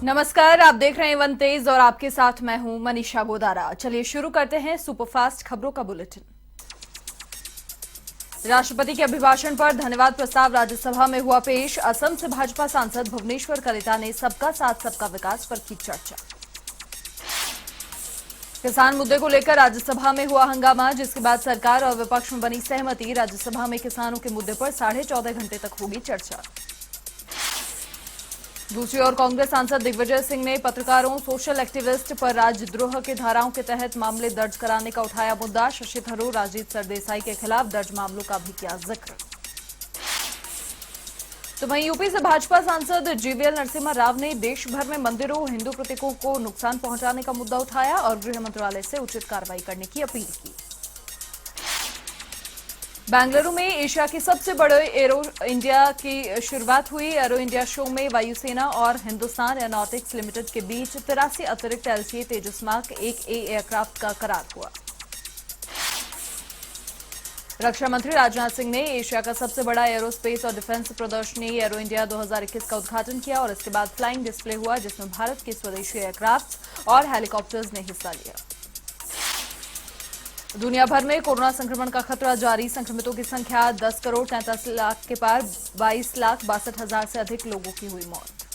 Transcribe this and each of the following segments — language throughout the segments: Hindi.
नमस्कार, आप देख रहे हैं वन तेज और आपके साथ मैं हूं मनीषा गोदारा। चलिए शुरू करते हैं सुपरफास्ट खबरों का बुलेटिन। राष्ट्रपति के अभिभाषण पर धन्यवाद प्रस्ताव राज्यसभा में हुआ पेश। असम से भाजपा सांसद भुवनेश्वर कलिता ने सबका साथ सबका विकास पर की चर्चा। किसान मुद्दे को लेकर राज्यसभा में हुआ हंगामा, जिसके बाद सरकार और विपक्ष में बनी सहमति। राज्यसभा में किसानों के मुद्दे पर 14.5 घंटे तक होगी चर्चा। दूसरी ओर कांग्रेस सांसद दिग्विजय सिंह ने पत्रकारों, सोशल एक्टिविस्ट पर राजद्रोह के धाराओं के तहत मामले दर्ज कराने का उठाया मुद्दा। शशि थरूर, राजीव सरदेसाई के खिलाफ दर्ज मामलों का भी किया जिक्र। तो वहीं यूपी से भाजपा सांसद जीवीएल नरसिम्हा राव ने देश भर में मंदिरों, हिंदू प्रतीकों को नुकसान पहुंचाने का मुद्दा उठाया और गृह मंत्रालय से उचित कार्रवाई करने की अपील की। बेंगलुरु में एशिया की सबसे बड़े एरो इंडिया की शुरुआत हुई। एरो इंडिया शो में वायुसेना और हिंदुस्तान एरोनॉटिक्स लिमिटेड के बीच 83 अतिरिक्त एलसीए तेजस मार्क 1A एयरक्राफ्ट का करार हुआ। रक्षा मंत्री राजनाथ सिंह ने एशिया का सबसे बड़ा एरोस्पेस और डिफेंस प्रदर्शनी एरो इंडिया 2021 का उद्घाटन किया और इसके बाद फ्लाइंग डिस्प्ले हुआ, जिसमें भारत के स्वदेशी एयरक्राफ्ट और हेलीकॉप्टर्स ने हिस्सा लिया। दुनिया भर में कोरोना संक्रमण का खतरा जारी। संक्रमितों की संख्या 10 करोड़ 33 लाख के पार, 22,62,000 से अधिक लोगों की हुई मौत।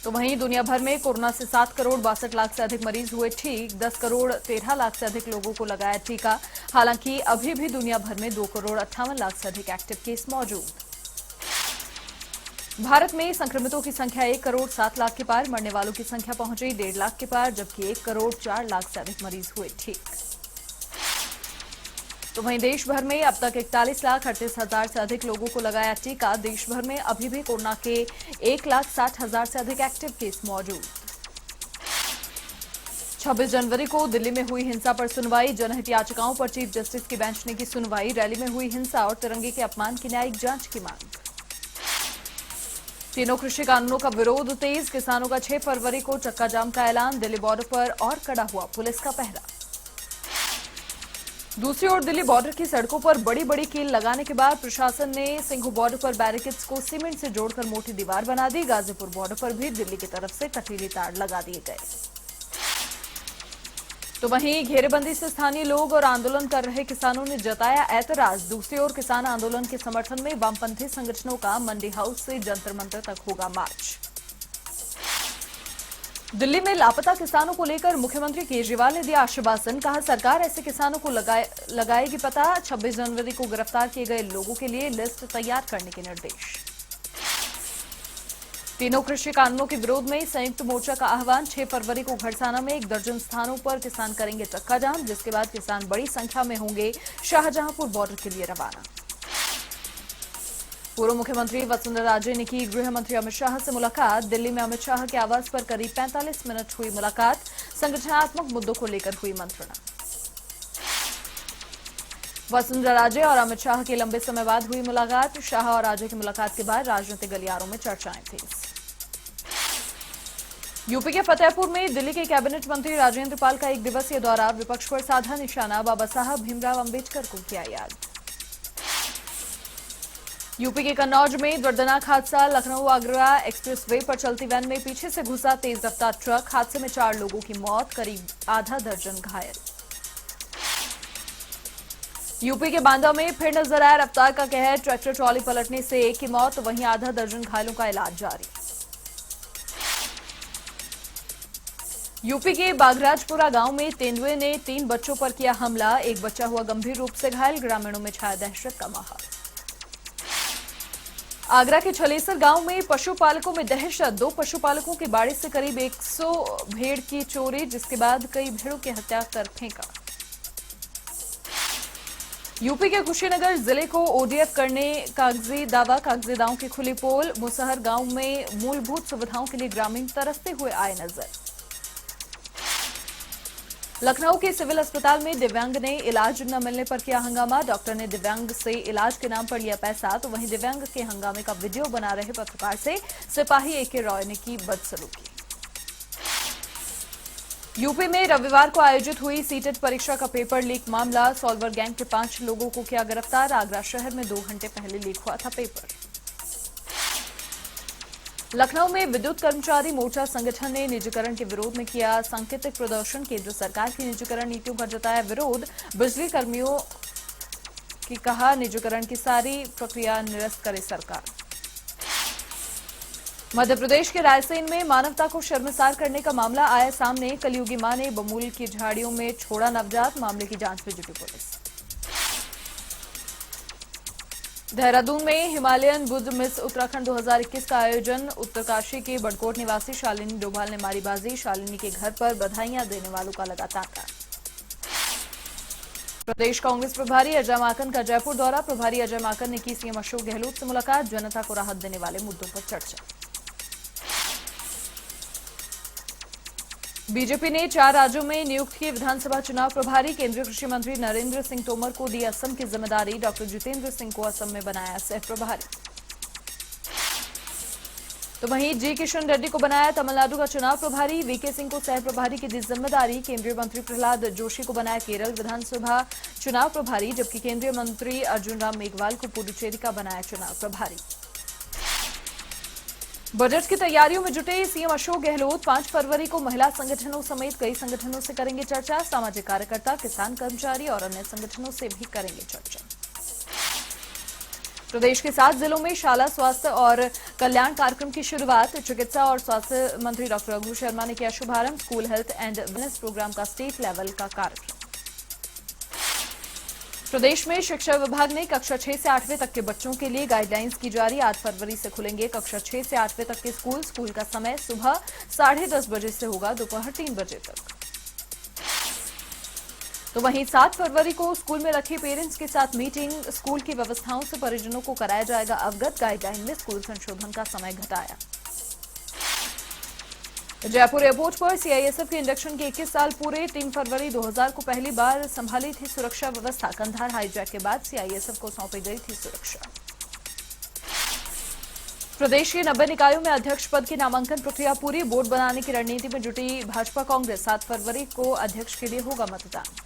तो वहीं दुनिया भर में कोरोना से 7 करोड़ 62 लाख से अधिक मरीज हुए ठीक। 10 करोड़ 13 लाख से अधिक लोगों को लगाया टीका। हालांकि अभी भी दुनिया भर में 2 करोड़ 58 लाख से अधिक एक्टिव केस मौजूद। भारत में संक्रमितों की संख्या 1 करोड़ 7 लाख के पार, मरने वालों की संख्या पहुंची 1.5 लाख के पार, जबकि 1 करोड़ 4 लाख से अधिक मरीज हुए ठीक। तो वहीं देश भर में अब तक 41,38,000 से अधिक लोगों को लगाया टीका। देश भर में अभी भी कोरोना के 1,60,000 से अधिक एक्टिव केस मौजूद। 26 जनवरी को दिल्ली में हुई हिंसा पर सुनवाई। जनहित याचिकाओं पर चीफ जस्टिस की बेंच ने की सुनवाई। रैली में हुई हिंसा और तिरंगे के अपमान की न्यायिक जांच की मांग। तीनों कृषि कानूनों का विरोध तेज। किसानों का 6 फरवरी को चक्का जाम का ऐलान। दिल्ली बॉर्डर पर और कड़ा हुआ पुलिस का पहरा। दूसरी ओर दिल्ली बॉर्डर की सड़कों पर बड़ी बड़ी कील लगाने के बाद प्रशासन ने सिंघू बॉर्डर पर बैरिकेड्स को सीमेंट से जोड़कर मोटी दीवार बना दी। गाजीपुर बॉर्डर पर भी दिल्ली की तरफ से कटीली तार लगा दिए गए। तो वहीं घेरेबंदी से स्थानीय लोग और आंदोलन कर रहे किसानों ने जताया ऐतराज। दूसरी ओर किसान आंदोलन के समर्थन में वामपंथी संगठनों का मंडी हाउस से जंतर मंतर तक होगा मार्च। दिल्ली में लापता किसानों को लेकर मुख्यमंत्री केजरीवाल ने दिया आश्वासन। कहा, सरकार ऐसे किसानों को लगाएगी पता। 26 जनवरी को गिरफ्तार किए गए लोगों के लिए लिस्ट तैयार करने के निर्देश। तीनों कृषि कानूनों के विरोध में संयुक्त मोर्चा का आह्वान। 6 फरवरी को घड़साना में 1 दर्जन स्थानों पर किसान करेंगे चक्का जाम, जिसके बाद किसान बड़ी संख्या में होंगे शाहजहांपुर बॉर्डर के लिए रवाना। पूर्व मुख्यमंत्री वसुंधरा राजे ने की गृह मंत्री अमित शाह से मुलाकात। दिल्ली में अमित शाह के आवास पर करीब 45 मिनट हुई मुलाकात। संगठनात्मक मुद्दों को लेकर हुई मंत्रणा। वसुंधरा राजे और अमित शाह की लंबे समय बाद हुई मुलाकात। शाह और राजे की मुलाकात के बाद राजनीतिक गलियारों में चर्चाएं थीं। यूपी के फतेहपुर में दिल्ली के कैबिनेट मंत्री राजेंद्र पाल का 1 दिवसीय दौरा। विपक्ष पर साधा निशाना। बाबा साहब भीमराव अंबेडकर को किया याद। यूपी के कन्नौज में दर्दनाक हादसा। लखनऊ आगरा एक्सप्रेसवे पर चलती वैन में पीछे से घुसा तेज रफ्तार ट्रक। हादसे में 4 लोगों की मौत, करीब आधा दर्जन घायल। यूपी के बांदा में फिर नजर आया रफ्तार का कहर। ट्रैक्टर ट्रॉली पलटने से 1 की मौत, वहीं आधा दर्जन घायलों का इलाज जारी। यूपी के बागराजपुरा गांव में तेंदुए ने 3 बच्चों पर किया हमला। 1 बच्चा हुआ गंभीर रूप से घायल। ग्रामीणों में छाया दहशत का माहौल। आगरा के छलेसर गांव में पशुपालकों में दहशत। 2 पशुपालकों के बाड़े से करीब 100 भेड़ की चोरी, जिसके बाद कई भेड़ों की हत्या कर फेंका। यूपी के कुशीनगर जिले को ओडीएफ करने कागजी दावों की खुली पोल। मुसहर गांव में मूलभूत सुविधाओं के लिए ग्रामीण तरसते हुए आए नजर। लखनऊ के सिविल अस्पताल में दिव्यांग ने इलाज न मिलने पर किया हंगामा। डॉक्टर ने दिव्यांग से इलाज के नाम पर लिया पैसा। तो वहीं दिव्यांग के हंगामे का वीडियो बना रहे पत्रकार से सिपाही एके रॉय ने की बदसलूकी। यूपी में रविवार को आयोजित हुई सीटेट परीक्षा का पेपर लीक मामला। सॉल्वर गैंग के 5 लोगों को किया गिरफ्तार। आगरा शहर में 2 घंटे पहले लीक हुआ था पेपर। लखनऊ में विद्युत कर्मचारी मोर्चा संगठन ने निजीकरण के विरोध में किया सांकेतिक प्रदर्शन। केंद्र सरकार की निजीकरण नीतियों पर जताया विरोध। बिजली कर्मियों की कहा निजीकरण की सारी प्रक्रिया निरस्त करे सरकार। मध्य प्रदेश के रायसेन में मानवता को शर्मसार करने का मामला आया सामने। कलयुगी मां ने बमूल की झाड़ियों में छोड़ा नवजात। मामले की जांच में जुटी पुलिस। देहरादून में हिमालयन बुद्ध मिस उत्तराखंड 2021 का आयोजन। उत्तरकाशी के बड़कोट निवासी शालिनी डोभाल ने मारी बाजी। शालिनी के घर पर बधाइयां देने वालों का लगा तांता। प्रदेश कांग्रेस प्रभारी अजय माकन का जयपुर दौरा। प्रभारी अजय माकन ने की सीएम अशोक गहलोत से मुलाकात। जनता को राहत देने वाले मुद्दों पर चर्चा। बीजेपी ने 4 राज्यों में नियुक्त किए विधानसभा चुनाव प्रभारी। केंद्रीय कृषि मंत्री नरेंद्र सिंह तोमर को दी असम की जिम्मेदारी। डॉक्टर जितेंद्र सिंह को असम में बनाया सह प्रभारी। तो वहीं जी किशन रेड्डी को बनाया तमिलनाडु का चुनाव प्रभारी। वीके सिंह को सह प्रभारी की दी जिम्मेदारी। केंद्रीय मंत्री प्रहलाद जोशी को बनाया केरल विधानसभा चुनाव प्रभारी, जबकि केंद्रीय मंत्री अर्जुन राम मेघवाल को पुडुचेरी का बनाया चुनाव प्रभारी। बजट की तैयारियों में जुटे सीएम अशोक गहलोत 5 फरवरी को महिला संगठनों समेत कई संगठनों से करेंगे चर्चा। सामाजिक कार्यकर्ता, किसान, कर्मचारी और अन्य संगठनों से भी करेंगे चर्चा। प्रदेश के 7 जिलों में शाला स्वास्थ्य और कल्याण कार्यक्रम की शुरुआत। चिकित्सा और स्वास्थ्य मंत्री डॉक्टर रघु शर्मा ने किया शुभारंभ। School health and wellness programme का स्टेट लेवल का कार्यक्रम। प्रदेश में शिक्षा विभाग ने कक्षा 6 से 8वीं तक के बच्चों के लिए गाइडलाइंस की जारी। 8 फरवरी से खुलेंगे कक्षा 6 से 8वीं तक के स्कूल। स्कूल का समय सुबह 10:30 बजे से होगा दोपहर 3 बजे तक। तो वहीं 7 फरवरी को स्कूल में रखे पेरेंट्स के साथ मीटिंग। स्कूल की व्यवस्थाओं से परिजनों को कराया जाएगा अवगत। गाइडलाइन में स्कूल संशोधन का समय घटाया। जयपुर एयरपोर्ट पर सीआईएसएफ के इंडक्शन के 21 साल पूरे। 3 फरवरी 2000 को पहली बार संभाली थी सुरक्षा व्यवस्था। कंधार हाईजैक के बाद सीआईएसएफ को सौंपी गई थी सुरक्षा। प्रदेश के 90 निकायों में अध्यक्ष पद की नामांकन प्रक्रिया पूरी। बोर्ड बनाने की रणनीति में जुटी भाजपा कांग्रेस। 7 फरवरी को अध्यक्ष के लिए होगा मतदान।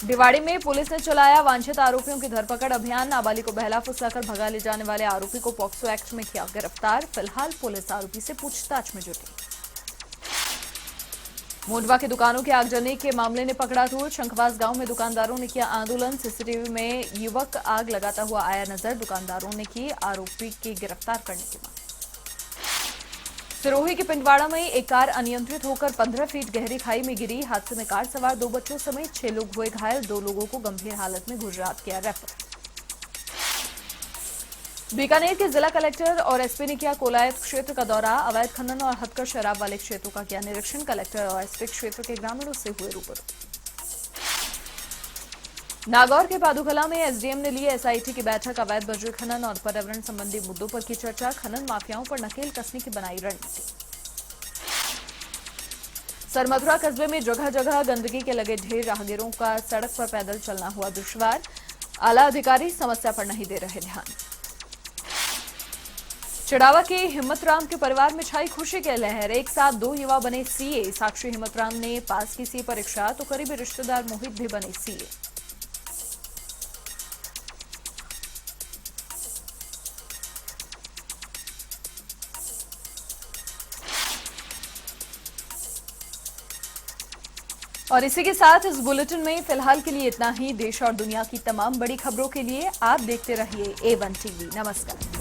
दिवाड़ी में पुलिस ने चलाया वांछित आरोपियों की धरपकड़ अभियान। नाबालिग को बहला फुसलाकर भगा ले जाने वाले आरोपी को पॉक्सो एक्ट में किया गिरफ्तार। फिलहाल पुलिस आरोपी से पूछताछ में जुटी। मोडवा की दुकानों के आगजनी के मामले ने पकड़ा तूल। शंखवास गांव में दुकानदारों ने किया आंदोलन। सीसीटीवी में युवक आग लगाता हुआ आया नजर। दुकानदारों ने की आरोपी की गिरफ्तार करने की मांग। सिरोही के पिंडवाड़ा में एक कार अनियंत्रित होकर 15 फीट गहरी खाई में गिरी। हादसे में कार सवार 2 बच्चों समेत 6 लोग हुए घायल। 2 लोगों को गंभीर हालत में गुजरात किया रेफर। बीकानेर के जिला कलेक्टर और एसपी ने किया कोलायत क्षेत्र का दौरा। अवैध खनन और हथकर शराब वाले क्षेत्रों का किया निरीक्षण। कलेक्टर और एसपी क्षेत्र के ग्रामीणों से हुए रूबरू। नागौर के पादुकला में एसडीएम ने ली एसआईटी की बैठक। अवैध बजरी खनन और पर्यावरण संबंधी मुद्दों पर की चर्चा। खनन माफियाओं पर नकेल कसने की बनाई रणनीति। सरमथुरा कस्बे में जगह जगह गंदगी के लगे ढेर। राहगीरों का सड़क पर पैदल चलना हुआ दुश्वार। आला अधिकारी समस्या पर नहीं दे रहे ध्यान। चिड़ावा के हिम्मतराम के परिवार में छाई खुशी की लहर। एक साथ 2 युवा बने सीए। साक्षी हिम्मतराम ने पास की सीए परीक्षा तो करीबी रिश्तेदार मोहित भी बने सीए। और इसी के साथ इस बुलेटिन में फिलहाल के लिए इतना ही। देश और दुनिया की तमाम बड़ी खबरों के लिए आप देखते रहिए A1 टीवी। नमस्कार।